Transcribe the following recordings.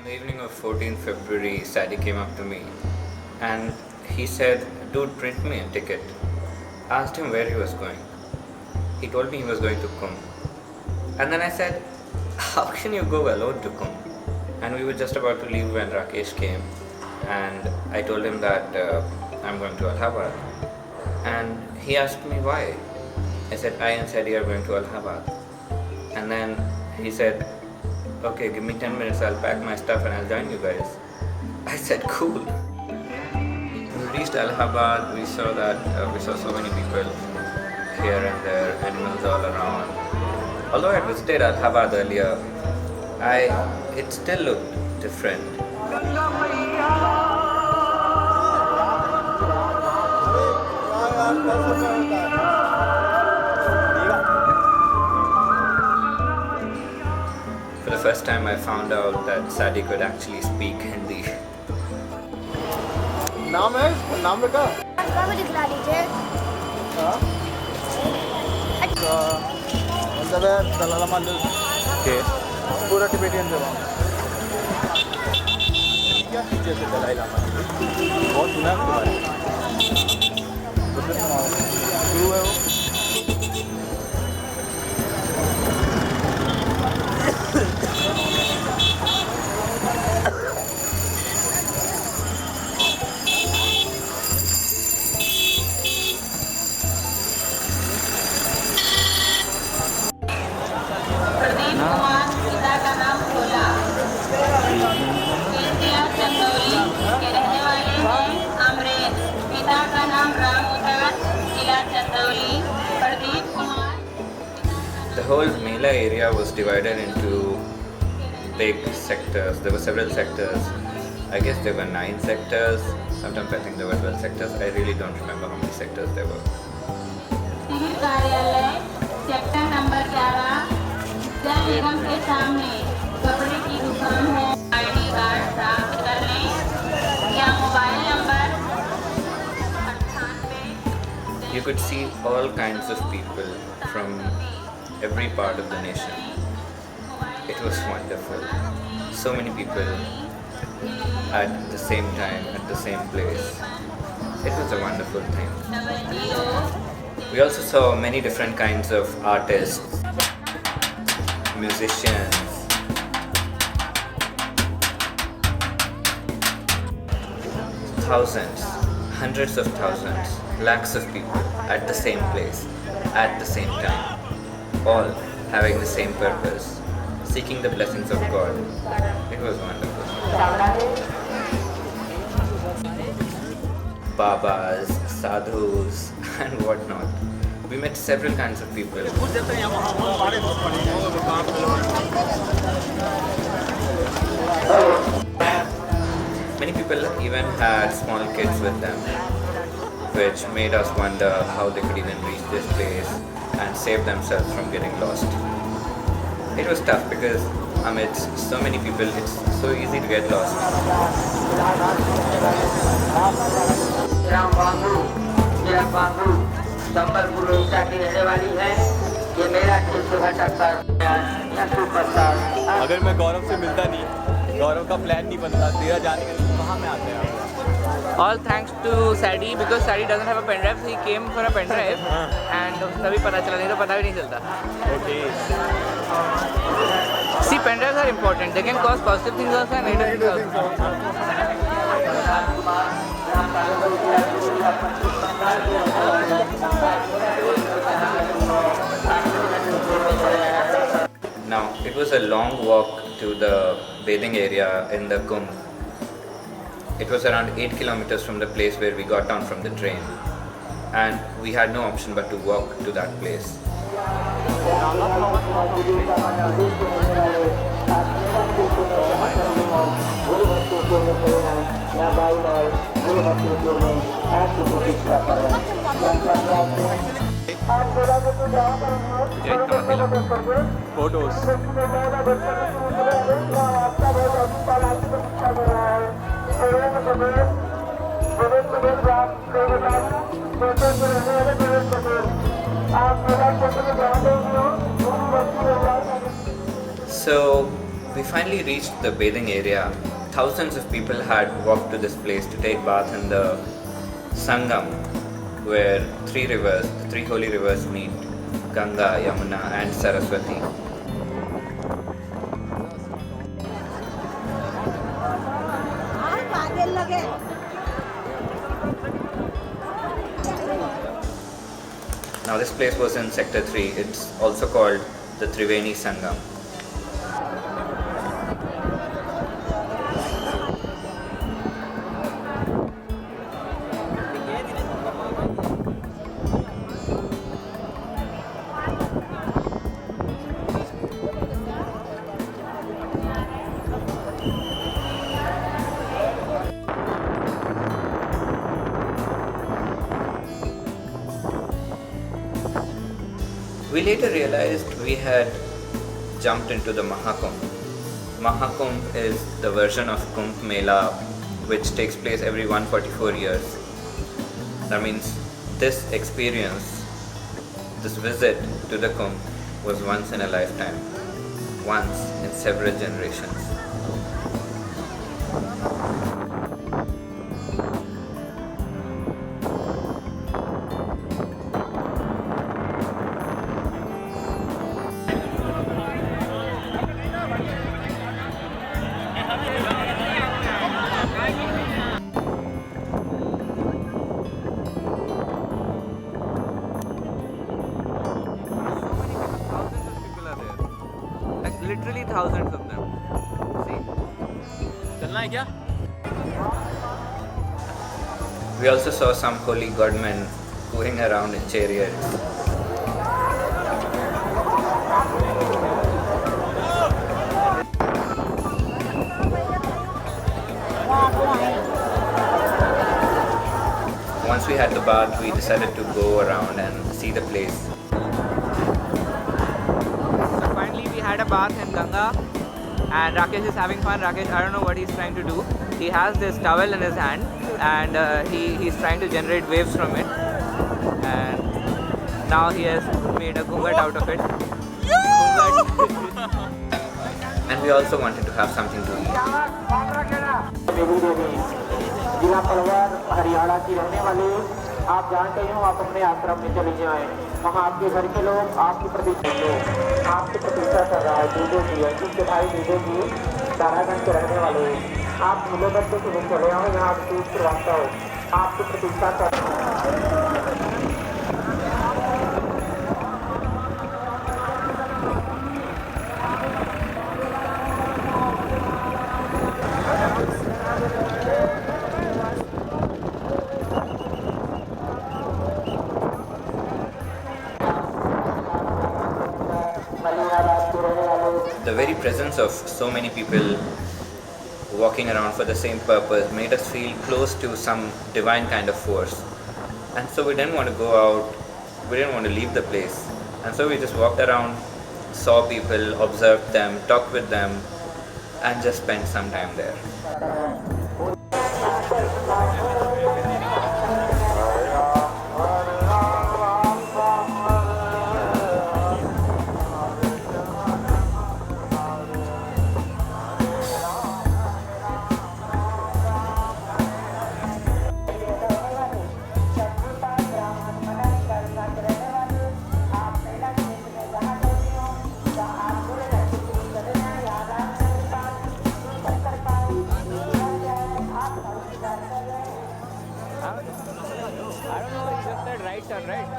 the evening of 14th February, Sadie came up to me and he said, "Dude, print me a ticket." I asked him where he was going. He told me he was going to Kumbh. And then I said, "How can you go alone to Kumbh?" And we were just about to leave when Rakesh came, and I told him that I'm going to Allahabad. And he asked me why. I said, "I and Sadie are going to Allahabad." And then he said, "Okay, give me 10 minutes, I'll pack my stuff and I'll join you guys." I said, "Cool." When we reached Allahabad, we saw so many people here and there, animals all around. Although I had visited Allahabad earlier, it still looked different. For the first time, I found out that Sadie could actually speak Hindi. नाम है नाम रखा आपका भी दिखला दीजिए। मतलब दलाला मान के पूरा टिबेटियन से क्या कीजिए से दलाई लामा बहुत सुना है तुम्हारे गुरु है वो The whole Mela area was divided into big sectors. There were several sectors. I guess there were 9 sectors. Sometimes I think there were 12 sectors. I really don't remember how many sectors there were. Civil कार्यालय sector number 11 जल निगम के सामने कपड़े की दुकान है। ID card प्राप्त कर लें या mobile number 98। You could see all kinds of people from every part of the nation. It was wonderful. So many people at the same time, at the same place. It was a wonderful thing. We also saw many different kinds of artists, musicians, thousands, hundreds of thousands, lakhs of people at the same place, at the same time, all having the same purpose, seeking the blessings of God. It was wonderful. Babas, sadhus, and whatnot. We met several kinds of people. Many people even had small kids with them, which made us wonder how they could even reach this place and save themselves from getting lost. It was tough because amidst so many people, it's so easy to get lost. Sambalpur Orissa की रहने वाली है। ये मेरा अगर मैं गौरव से मिलता नहीं गौरव का प्लान नहीं बनता तेरा जाने का कहाँ में आते हैं All thanks to Sadie because Sadie doesn't have a pen drive, so he came for a pen drive and तभी पता चला, नहीं तो पता भी नहीं चलता. Okay See, pen drives are important. They can cause positive things also and negative things also. Now, it was a long walk to the bathing area in the Kumbh. It was around 8 kilometers from the place where we got down from the train, and we had no option but to walk to that place. Photos So we finally reached the bathing area. Thousands of people had walked to this place to take bath in the Sangam, where the three holy rivers meet, Ganga, Yamuna and Saraswati. Now this place was in Sector 3. It's also called the Triveni Sangam. We later realized we had jumped into the Mahakumbh. Mahakumbh is the version of Kumbh Mela which takes place every 144 years. That means this experience, this visit to the Kumbh was once in a lifetime, once in several generations. Literally thousands of them. See. चलना है क्या? We also saw some holy godmen going around in chariots. Once we had the bath, we decided to go around and see the place. So finally we had a bath in Ganga and Rakesh is having fun. Rakesh, I don't know what he's trying to do. He has this towel in his hand and he's trying to generate waves from it. And now he has made a ghungat out of it. And we also wanted to have something to eat. देवी देवी जिला पलवल हरियाणा की रहने वाले आप जानते हो, आप अपने आश्रम में चले जाएं, वहाँ आपके घर के लोग आपकी प्रतीक्षा कर रहा है। दूधो जी जिसके भाई दूधो जी तारागंज के रहने वाले, आप मिलो बच्चे के लिए चले आओ, यहाँ दूध करवाता हो, आपकी प्रतीक्षा कर The very presence of so many people walking around for the same purpose made us feel close to some divine kind of force. And so we didn't want to go out, we didn't want to leave the place. And so we just walked around, saw people, observed them, talked with them, and just spent some time there. I don't know, he just said right turn, right?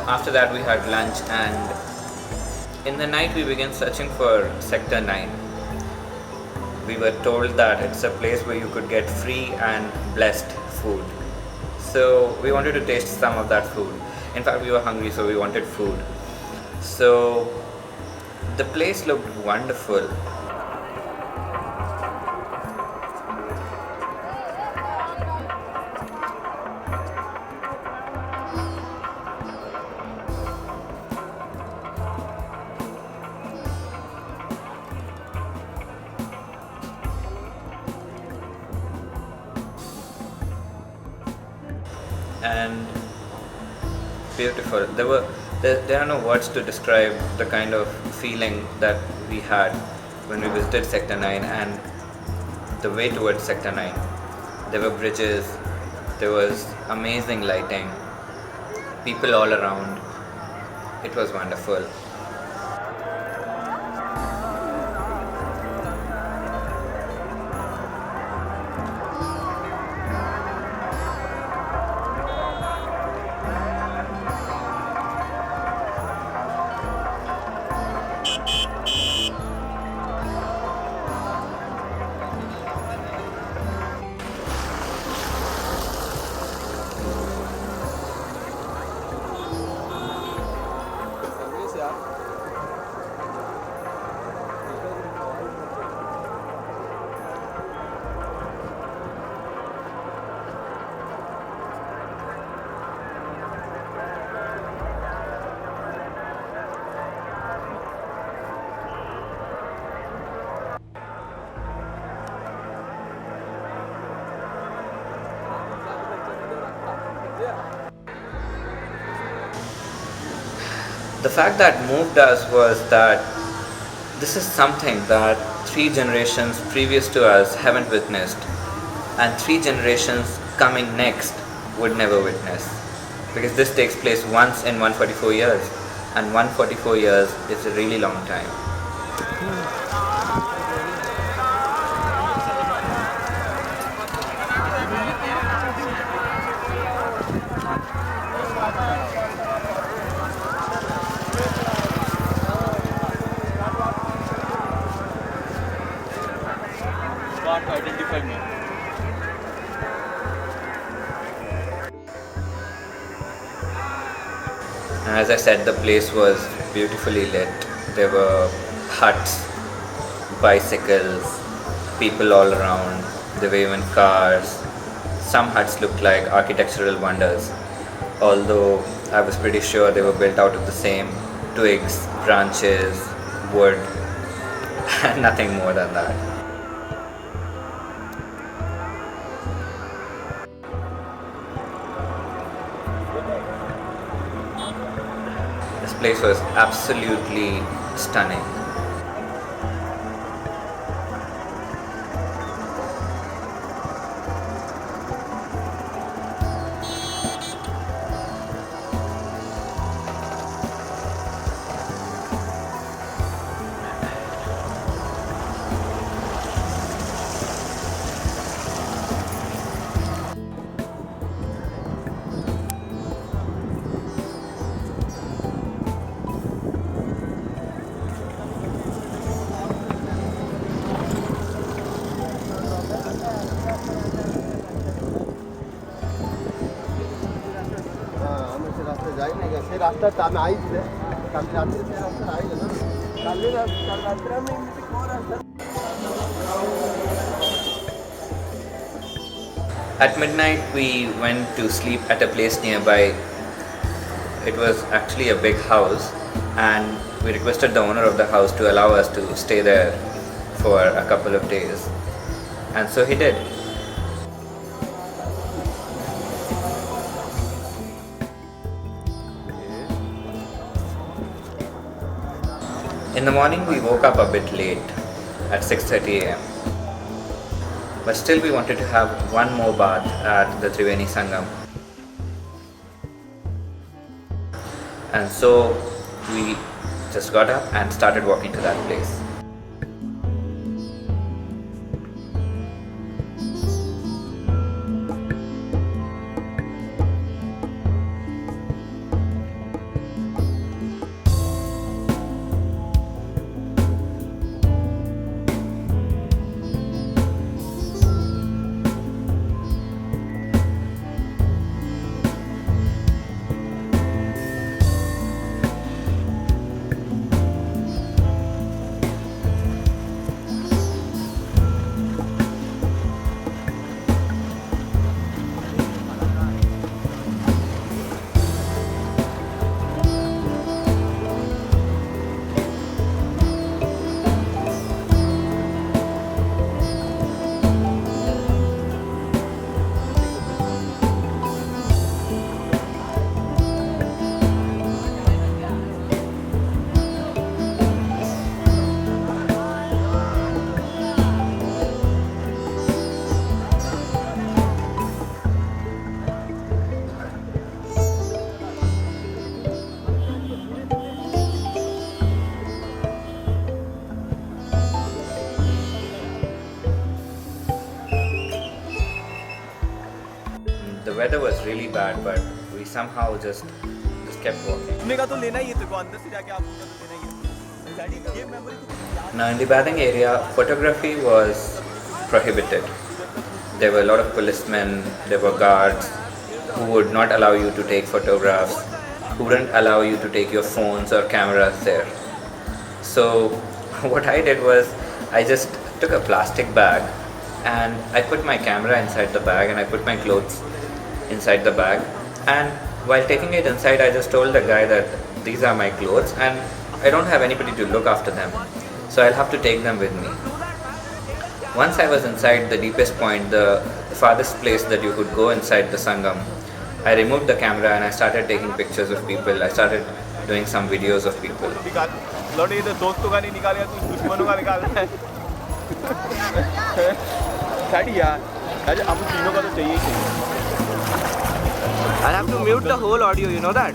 After that we had lunch, and in the night we began searching for Sector 9. We were told that it's a place where you could get free and blessed food. So we wanted to taste some of that food. In fact, we were hungry, so we wanted food. So the place looked wonderful. And beautiful. There are no words to describe the kind of feeling that we had when we visited Sector 9 and the way towards Sector 9. There were bridges, there was amazing lighting, people all around. It was wonderful. The fact that moved us was that this is something that 3 generations previous to us haven't witnessed, and 3 generations coming next would never witness. Because this takes place once in 144 years, and 144 years is a really long time. Can't identify me. And as I said, the place was beautifully lit. There were huts, bicycles, people all around. There were even cars. Some huts looked like architectural wonders, although I was pretty sure they were built out of the same twigs, branches, wood, and nothing more than that. This place was absolutely stunning. ସେ ରାସ୍ତାଟା ଆମେ ଆଇଥିଲେ କାଲି ରାତିରେ ସେ ରାସ୍ତାରେ ଆଇଲେ ନା କାଲି ରାତିରେ ଆମେ ଏମିତି କୋଉ ରାସ୍ତା At midnight, we went to sleep at a place nearby. It was actually a big house, and we requested the owner of the house to allow us to stay there for a couple of days. And so he did. In the morning, we woke up a bit late at 6:30 a.m. But still, we wanted to have one more bath at the Triveni Sangam. And so we just got up and started walking to that place. really bad, but we somehow just kept walking. तुमने कहा तो लेना ही है तेरे को, अंदर से जाके आपको तो लेना ही है। डैडी ये मेमोरी तो Now in the bathing area, photography was prohibited. There were a lot of policemen, there were guards who would not allow you to take photographs, who wouldn't allow you to take your phones or cameras there. So what I did was I just took a plastic bag and I put my camera inside the bag and I put my clothes inside the bag, and while taking it inside I just told the guy that these are my clothes and I don't have anybody to look after them, so I'll have to take them with me. Once I was inside the deepest point, the farthest place that you could go inside the Sangam, I removed the camera and I started taking pictures of people. I started doing some videos of people. निकाल लौटे, इधर दोस्तों का नहीं निकालेगा तू दुश्मनों का निकाल रहा है। डैडी यार, अरे अब तीनों का तो चाहिए ही चाहिए। I'll have to mute the whole audio, you know that?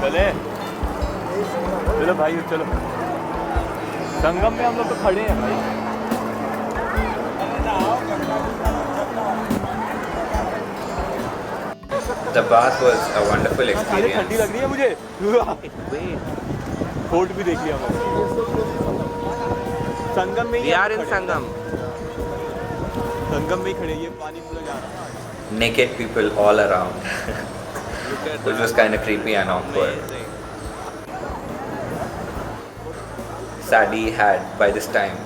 चले चलो भाई, चलो संगम में हम लोग तो खड़े हैं भाई। The bath was a wonderful ठंडी ठंडी experience. लग रही है मुझे। फोर्ट भी देख लिया मैंने। संगम में ही We हम are in खड़े हैं। Sangam. संगम में ही खड़े, ये पानी पूरा जा रहा है। Naked people all around, Look at which was kind of creepy and awkward. Amazing. Sadi had by this time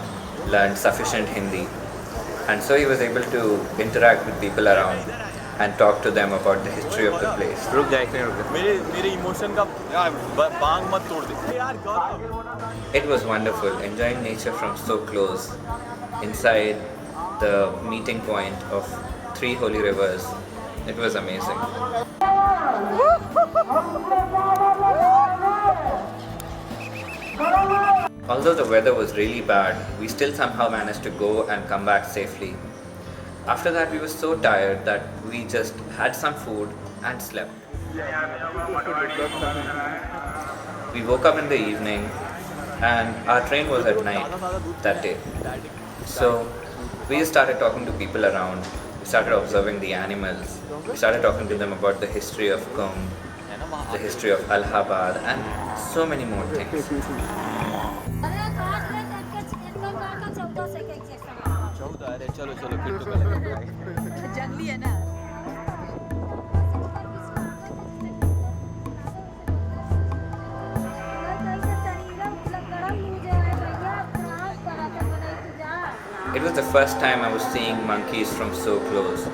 learned sufficient Hindi, and so he was able to interact with people around and talk to them about the history of the place. रुक जा, एक minute रुक जा। मेरे emotion का यार बांग मत तोड़ दे यार गौरव। It was wonderful, enjoying nature from so close, inside the meeting point of 3 holy rivers. It was amazing. Although the weather was really bad, we still somehow managed to go and come back safely. After that, we were so tired that we just had some food and slept. We woke up in the evening and our train was at night that day. So we just started talking to people around. We started observing the animals. We started talking to them about the history of Kumbh, the history of Allahabad, and so many more things. चलो चलो फिर तो करेंगे। जंगली है ना। It was the first time I was seeing monkeys from so close.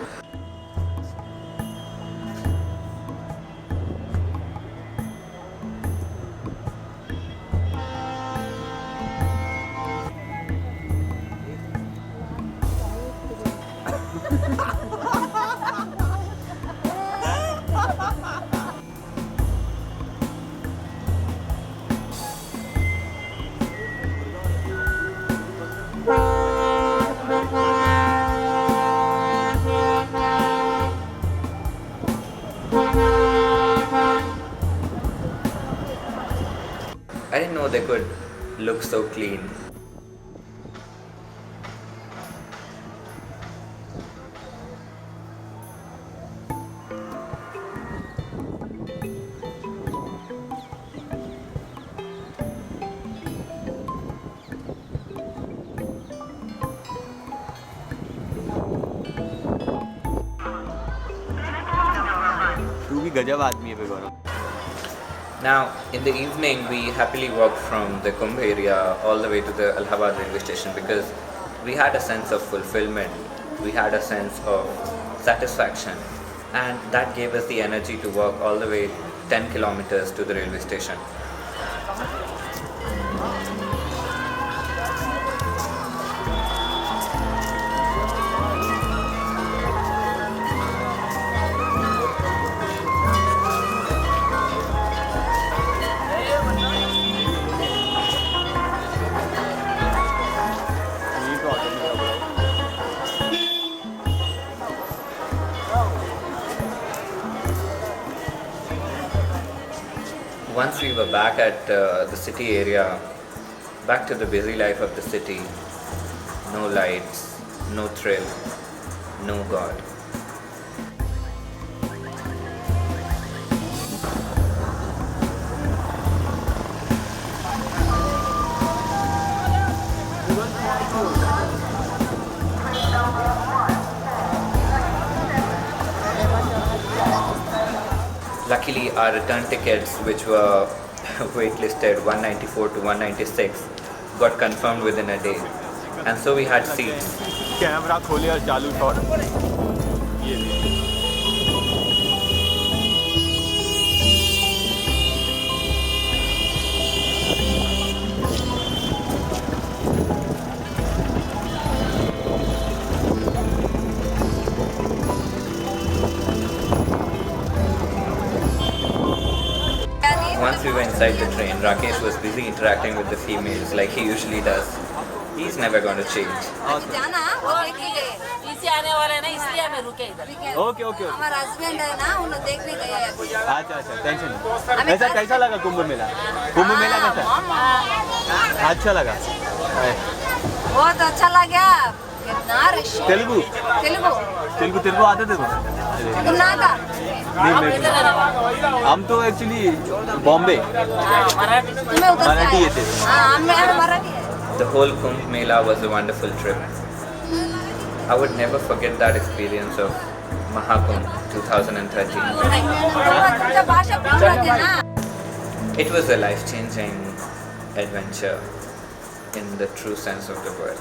I didn't know they could look so clean. तू भी गजब आदमी है बे गौरव। Now, in the evening, we happily walked from the Kumbh area all the way to the Allahabad railway station because we had a sense of fulfillment, we had a sense of satisfaction, and that gave us the energy to walk all the way 10 kilometers to the railway station. Once we were back at the city area, back to the busy life of the city, no lights, no thrill, no God. Luckily, our return tickets, which were waitlisted 194 to 196, got confirmed within a day, and so we had seats. Camera खोले और चालू shot ये देखिए। Once we were inside the train, Rakesh was busy interacting with the females like he usually does. He's never going to change. जाना वो देखने गए पीछे आने वाले हैं ना इसलिए हमें रुके इधर। Okay okay okay. हमारा हस्बैंड है ना उन्हें देखने गए हैं अभी। अच्छा अच्छा टेंशन नहीं। ऐसा कैसा लगा कुंभ मेला? कुंभ मेला कैसा? अच्छा लगा। बहुत अच्छा लगा कितना रश तेलुगु तेलुगु तेलुगु तेलुगु आते थे वो? कितना था नहीं मैं हम तो एक्चुअली बॉम्बे तुम्हें उधर से मराठी आया। थे। हाँ हम मराठी है The whole Kumbh Mela was a wonderful trip. I would never forget that experience of Mahakumbh 2013. तुमसे भाषा पूछ रहे थे ना It was a life-changing adventure in the true sense of the word.